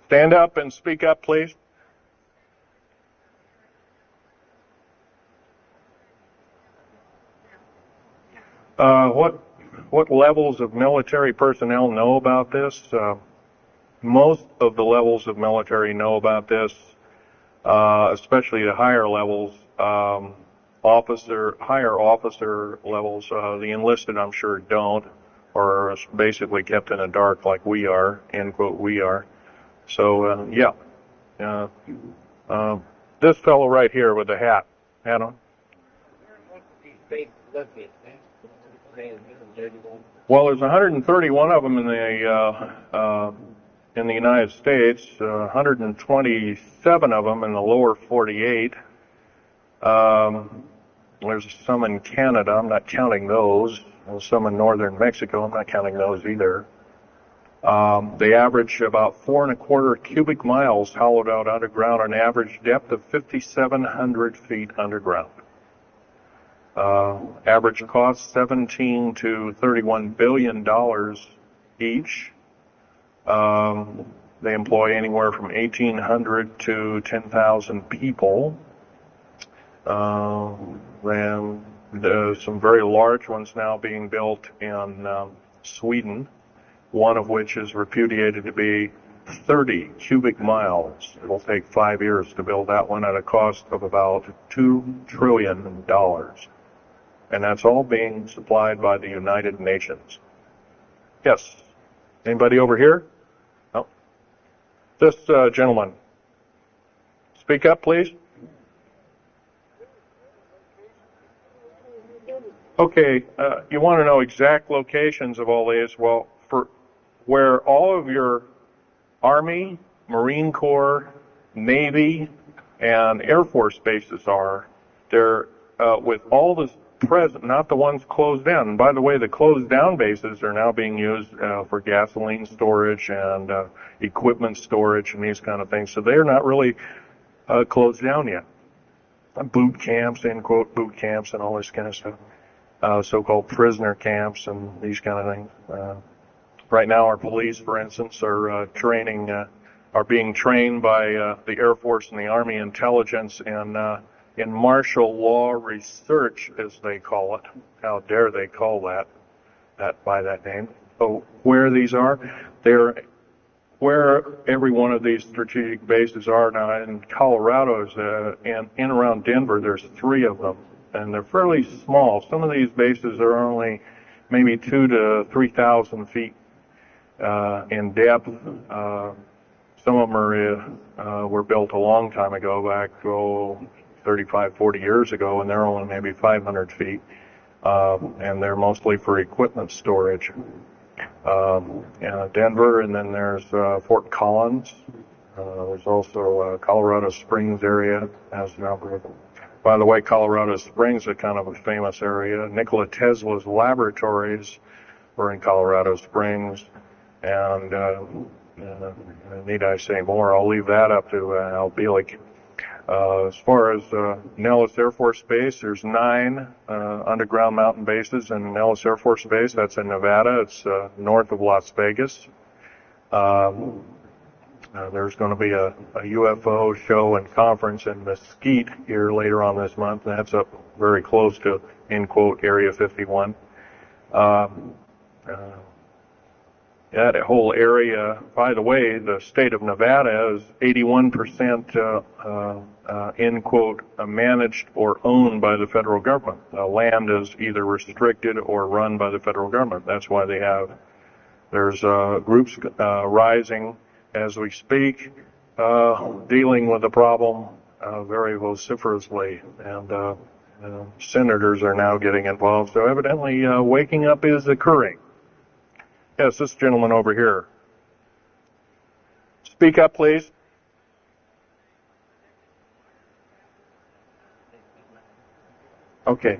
Stand up and speak up, please. What levels of military personnel know about this? Most of the levels of military know about this, especially the higher levels, higher officer levels. The enlisted, I'm sure, don't, or are basically kept in the dark like we are, end quote, we are. So, yeah. This fellow right here with the hat on. Well, there's 131 of them in the United States, 127 of them in the lower 48. There's some in Canada. I'm not counting those. There's some in northern Mexico. I'm not counting those either. They average about 4.25 cubic miles hollowed out underground, an average depth of 5,700 feet underground. Average cost $17 to $31 billion each. They employ anywhere from 1,800 to 10,000 people. And there's some very large ones now being built in Sweden, one of which is repudiated to be 30 cubic miles. It'll take 5 years to build that one at a cost of about $2 trillion. And that's all being supplied by the United Nations. Yes. Anybody over here? No. This gentleman. Speak up, please. Okay, you want to know exact locations of all these? Well, for where all of your Army, Marine Corps, Navy, and Air Force bases are, they're with all the present, not the ones closed down. And by the way, the closed down bases are now being used for gasoline storage and equipment storage and these kind of things. So they're not really closed down yet. Boot camps, end quote, boot camps and all this kind of stuff. So-called prisoner camps and these kind of things. Right now, our police, for instance, are being trained by the Air Force and the Army intelligence in martial law research, as they call it. How dare they call that by that name? So where these are, they're where every one of these strategic bases are now. In Colorado, and in around Denver, there's 3 of them. And they're fairly small. Some of these bases are only maybe 2,000 to 3,000 feet in depth. Some of them were built a long time ago, back 35, 40 years ago, and they're only maybe 500 feet. And they're mostly for equipment storage. Denver, and then there's Fort Collins. There's also Colorado Springs area has a number of them. By the way, Colorado Springs is kind of a famous area. Nikola Tesla's laboratories were in Colorado Springs, and need I say more? I'll leave that up to Al Bielik. As far as Nellis Air Force Base, there's 9 underground mountain bases in Nellis Air Force Base. That's in Nevada. It's north of Las Vegas. There's going to be a UFO show and conference in Mesquite here later on this month. That's up very close to, end quote, Area 51. That whole area, by the way, the state of Nevada is 81% end quote, managed or owned by the federal government. Land is either restricted or run by the federal government. That's why there's groups rising as we speak, dealing with the problem very vociferously, and senators are now getting involved. So evidently, waking up is occurring. Yes, this gentleman over here. Speak up, please. Okay.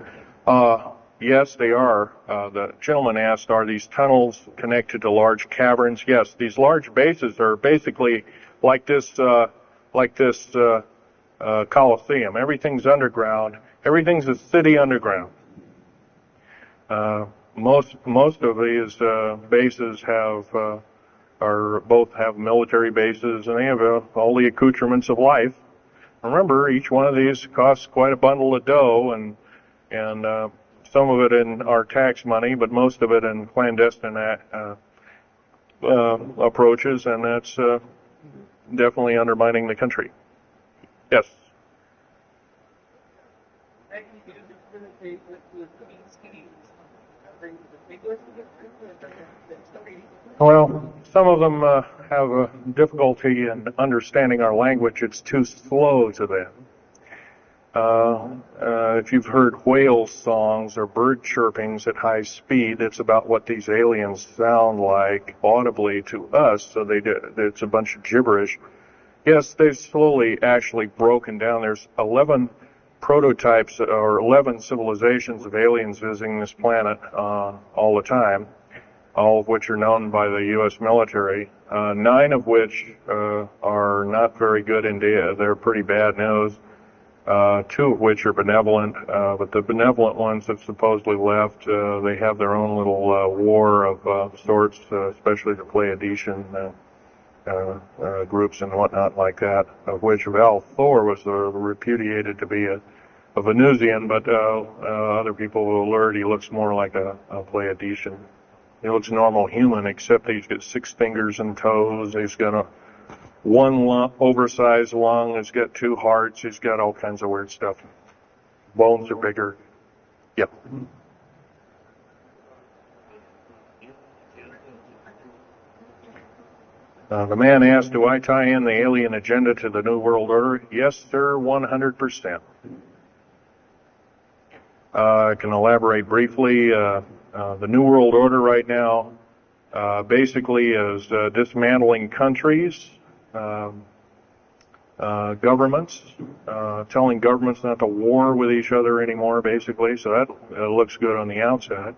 Yes, they are. The gentleman asked, are these tunnels connected to large caverns? Yes, these large bases are basically like this Coliseum. Everything's underground. Everything's a city underground. Most of these bases both have military bases, and they have all the accoutrements of life. Remember, each one of these costs quite a bundle of dough, and some of it in our tax money, but most of it in clandestine approaches, and that's definitely undermining the country. Yes. Well, some of them have a difficulty in understanding our language. It's too slow to them. if you've heard whale songs or bird chirpings at high speed, it's about what these aliens sound like audibly to us. So it's a bunch of gibberish. Yes, they've slowly actually broken down. There's 11 prototypes or 11 civilizations of aliens visiting this planet all the time, all of which are known by the U.S. military, 9 of which are not very good indeed. They're pretty bad news. 2 of which are benevolent, but the benevolent ones have supposedly left. They have their own little war of sorts, especially the Pleiadian groups and whatnot like that, of which Val Thor was repudiated to be a Venusian, but other people will alert he looks more like a Pleiadian. He looks normal human, except he's got 6 fingers and toes. He's got one oversized lung. He's got 2 hearts. He's got all kinds of weird stuff. Bones are bigger. Yep. The man asked, do I tie in the alien agenda to the New World Order? Yes, sir, 100%. I can elaborate briefly. The New World Order right now basically is dismantling countries, governments, telling governments not to war with each other anymore, basically. So that looks good on the outside.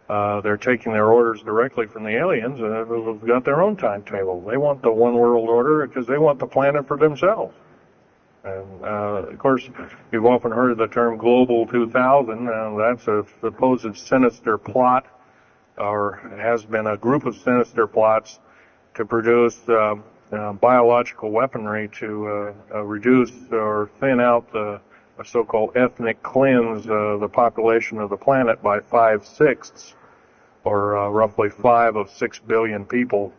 They're taking their orders directly from the aliens, who've got their own timetable. They want the one world order because they want the planet for themselves. And, of course, you've often heard of the term Global 2000. That's a supposed sinister plot, or has been a group of sinister plots to produce biological weaponry to reduce or thin out the so-called ethnic cleanse the population of the planet by 5/6, or roughly 5 of 6 billion people,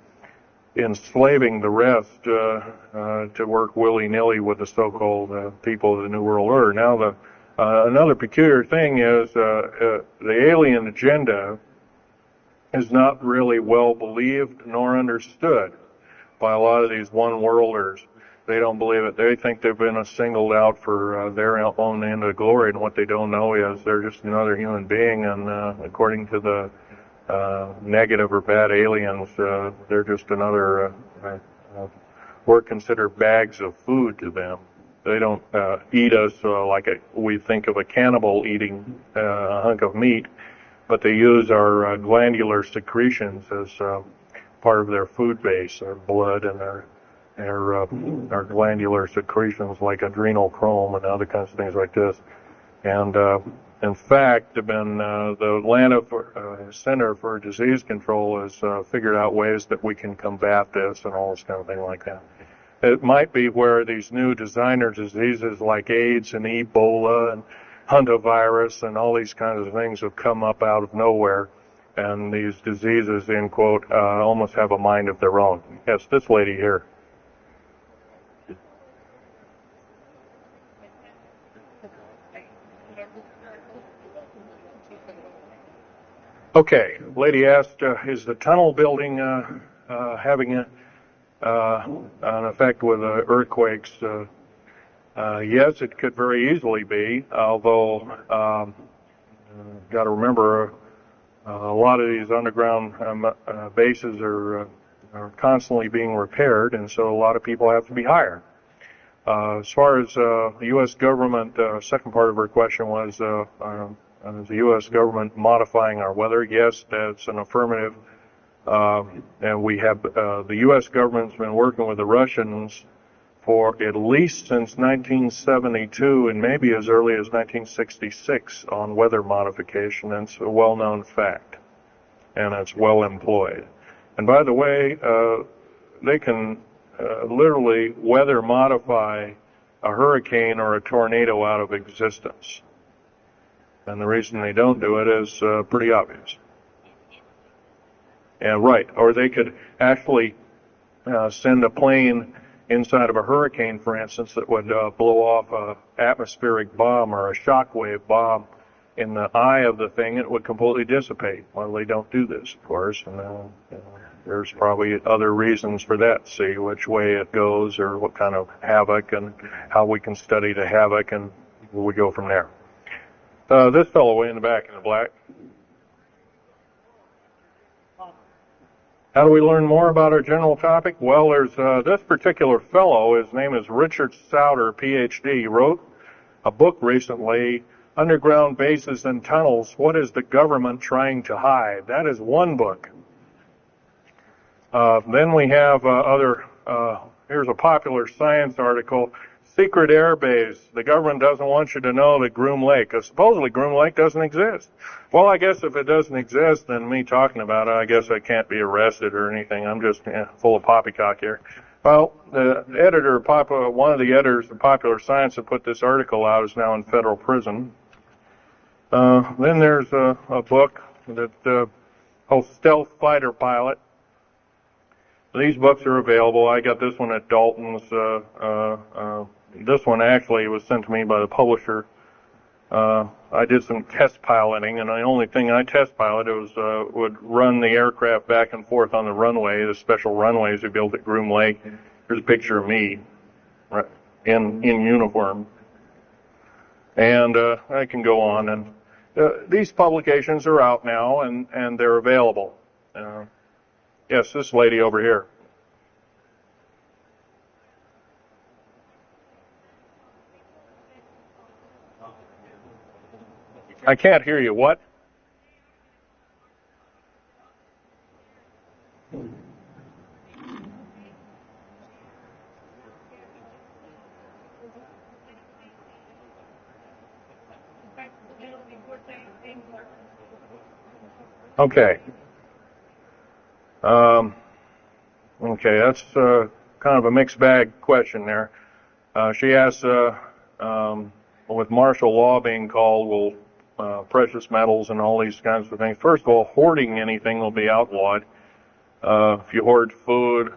enslaving the rest to work willy-nilly with the so-called people of the New World Order. Now, another peculiar thing is the alien agenda is not really well believed nor understood by a lot of these one-worlders. They don't believe it. They think they've been singled out for their own end of glory, and what they don't know is they're just another human being, and according to the negative or bad aliens, they're just another, we're considered bags of food to them. They don't eat us like we think of a cannibal eating a hunk of meat, but they use our glandular secretions as part of their food base, our blood and our glandular secretions like adrenal chrome and other kinds of things like this. And in fact, the Atlanta Center for Disease Control has figured out ways that we can combat this and all this kind of thing like that. It might be where these new designer diseases like AIDS and Ebola and hantavirus and all these kinds of things have come up out of nowhere, and these diseases, in quote, almost have a mind of their own. Yes, this lady here. Okay, lady asked, is the tunnel building having an effect with earthquakes? Yes, it could very easily be, although got to remember a lot of these underground bases are constantly being repaired, and so a lot of people have to be hired. As far as the U.S. government, second part of her question was, is the U.S. government modifying our weather? Yes, that's an affirmative. And we have, the U.S. government's been working with the Russians for at least since 1972 and maybe as early as 1966 on weather modification. It's a well-known fact, and it's well employed. And by the way, they can literally weather modify a hurricane or a tornado out of existence. And the reason they don't do it is pretty obvious. And right, or they could actually send a plane inside of a hurricane, for instance, that would blow off an atmospheric bomb or a shockwave bomb in the eye of the thing, and it would completely dissipate. Well, they don't do this, of course, and there's probably other reasons for that. See which way it goes, or what kind of havoc, and how we can study the havoc and we go from there. This fellow way in the back in the black. How do we learn more about our general topic? Well, there's this particular fellow, his name is Richard Souter, PhD. He wrote a book recently, Underground Bases and Tunnels, What is the Government Trying to Hide? That is one book. Then we have here's a popular science article, Secret Air Base. The government doesn't want you to know that Groom Lake, supposedly Groom Lake doesn't exist. Well, I guess if it doesn't exist, then me talking about it, I guess I can't be arrested or anything. I'm just full of poppycock here. Well, the editor, one of the editors of Popular Science that put this article out is now in federal prison. Then there's a book that called Stealth Fighter Pilot. These books are available. I got this one at Dalton's. This one actually was sent to me by the publisher. I did some test piloting, and the only thing I test piloted was would run the aircraft back and forth on the runway, the special runways we built at Groom Lake. Here's a picture of me right, in uniform. And I can go on. And these publications are out now, and they're available. Yes, this lady over here. I can't hear you. What? Okay. Okay, that's kind of a mixed bag question there. She asks, with martial law being called, will precious metals and all these kinds of things. First of all, hoarding anything will be outlawed. If you hoard food,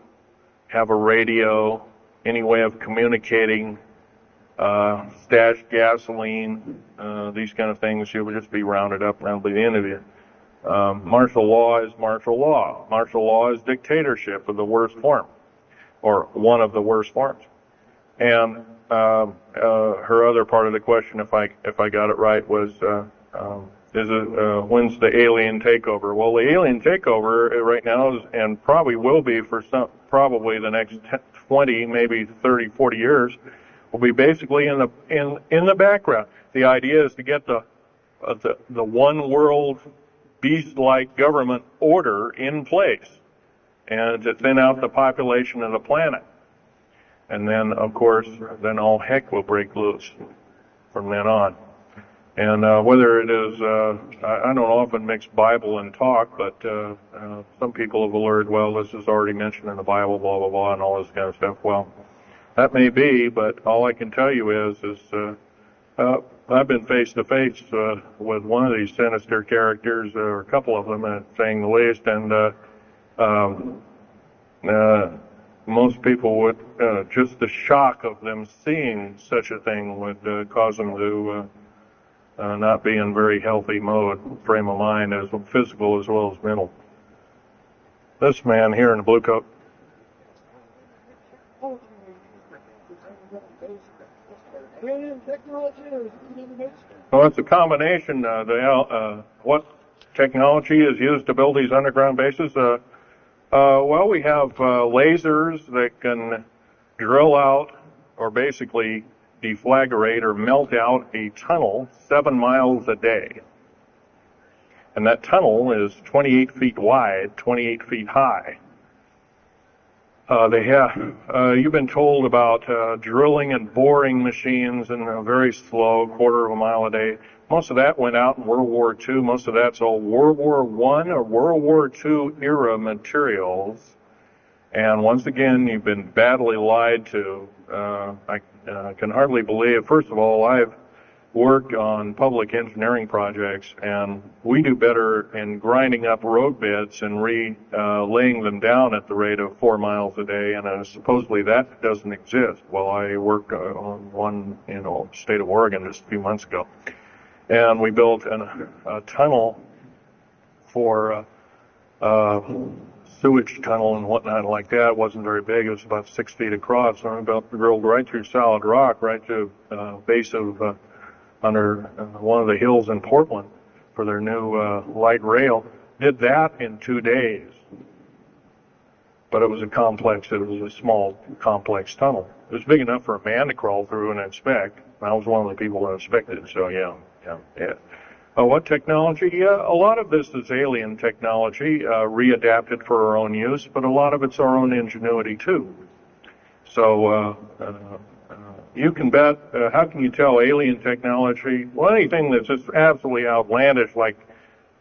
have a radio, any way of communicating, stash gasoline, these kind of things, you will just be rounded up around by the end of it. Martial law is martial law. Martial law is dictatorship of the worst form, or one of the worst forms. And her other part of the question, if I got it right, was when's the alien takeover? Well, the alien takeover right now is, and probably will be for probably the next 20, maybe 30, 40 years, will be basically in the background. The idea is to get the one world beast-like government order in place, and to thin out the population of the planet. And then, of course, then all heck will break loose from then on. And whether it is, I don't often mix Bible and talk, but some people have alerted, well, this is already mentioned in the Bible, blah, blah, blah, and all this kind of stuff. Well, that may be, but all I can tell you is I've been face to face with one of these sinister characters, or a couple of them, saying the least, and most people would, just the shock of them seeing such a thing would cause them to not be in very healthy frame of mind, as physical as well as mental. This man here in the blue coat. Well, it's a combination. What technology is used to build these underground bases? Well, we have lasers that can drill out, or basically deflagrate or melt out a tunnel 7 miles a day. And that tunnel is 28 feet wide, 28 feet high. You've been told about drilling and boring machines in a very slow, quarter of a mile a day. Most of that went out in World War II. Most of that's all World War I or World War II era materials. And once again, you've been badly lied to. I can hardly believe, first of all, I've worked on public engineering projects, and we do better in grinding up road beds and laying them down at the rate of 4 miles a day, and supposedly that doesn't exist. Well, I worked on one in the state of Oregon just a few months ago, and we built a tunnel for sewage tunnel and whatnot like that. It wasn't very big. It was about 6 feet across, and I drilled right through solid rock, right to base of under one of the hills in Portland for their new light rail. Did that in 2 days. But it was a small, complex tunnel. It was big enough for a man to crawl through and inspect. I was one of the people that inspected, so yeah. What technology? Yeah, a lot of this is alien technology, readapted for our own use, but a lot of it's our own ingenuity too. So you can bet, how can you tell alien technology? Well, anything that's just absolutely outlandish, like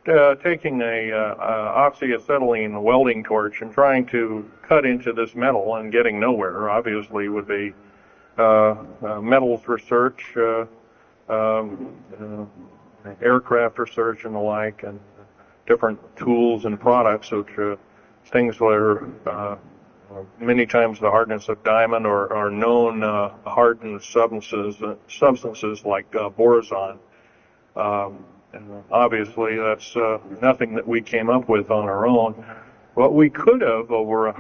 taking a oxyacetylene welding torch and trying to cut into this metal and getting nowhere, obviously would be metals research, aircraft research and the like, and different tools and products, which things where many times the hardness of diamond or known hardened substances like boron. And obviously, that's nothing that we came up with on our own. What we could have over a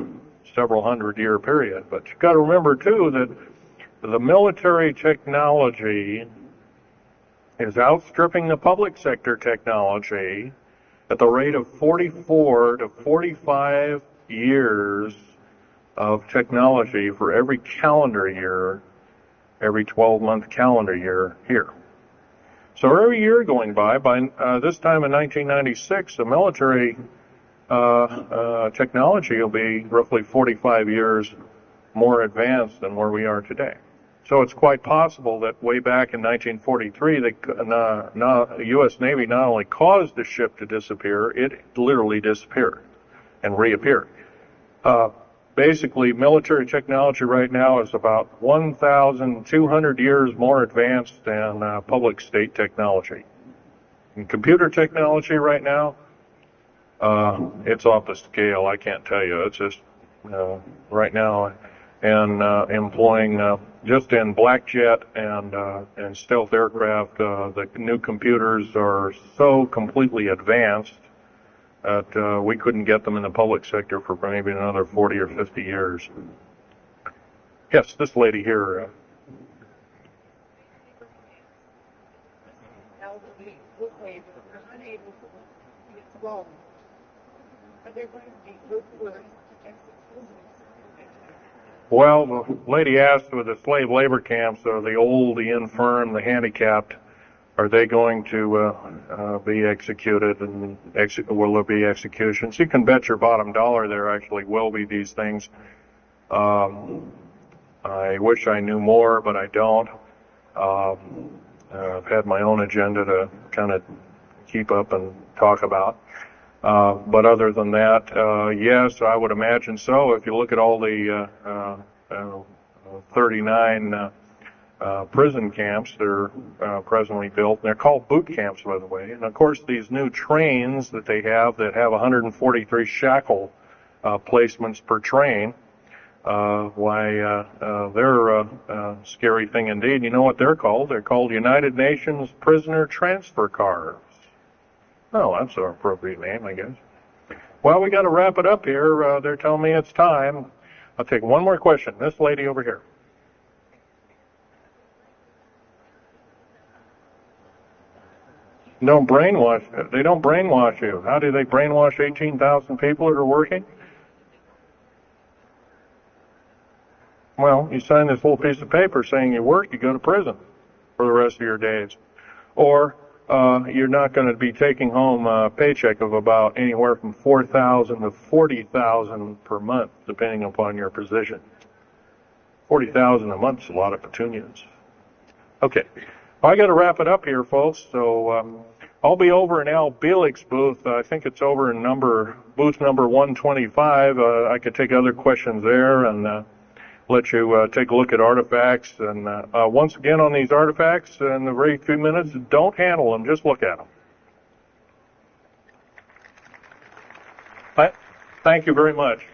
several hundred-year period. But you've got to remember, too, that the military technology is outstripping the public sector technology at the rate of 44 to 45 years of technology for every calendar year, every 12-month calendar year here. So every year going by this time in 1996, the military technology will be roughly 45 years more advanced than where we are today. So it's quite possible that way back in 1943, the U.S. Navy not only caused the ship to disappear, it literally disappeared and reappeared. Basically, military technology right now is about 1,200 years more advanced than public state technology. And computer technology right now, it's off the scale. I can't tell you. It's just right now, and employing just in black jet and stealth aircraft, the new computers are so completely advanced that we couldn't get them in the public sector for maybe another 40 or 50 years. Yes, this lady here. Well, the lady asked with the slave labor camps, the old, the infirm, the handicapped, are they going to be executed, and will there be executions? You can bet your bottom dollar there actually will be these things. I wish I knew more, but I don't. I've had my own agenda to kind of keep up and talk about. But other than that, yes, I would imagine so. If you look at all the 39 prison camps that are presently built. They're called boot camps, by the way. And of course, these new trains that they have that have 143 shackle placements per train, they're a scary thing indeed. You know what they're called? They're called United Nations Prisoner Transfer Cars. Oh, that's an appropriate name, I guess. Well, we got to wrap it up here. They're telling me it's time. I'll take one more question. This lady over here. Don't brainwash. They don't brainwash you. How do they brainwash 18,000 people that are working? Well, you sign this little piece of paper saying you work, you go to prison for the rest of your days. Or you're not going to be taking home a paycheck of about anywhere from $4,000 to $40,000 per month, depending upon your position. $40,000 a month is a lot of petunias. Okay. I got to wrap it up here, folks. So I'll be over in Al Bielik's booth. I think it's over in booth number 125. I could take other questions there and let you take a look at artifacts. And once again, on these artifacts, in the very few minutes, don't handle them. Just look at them. Thank you very much.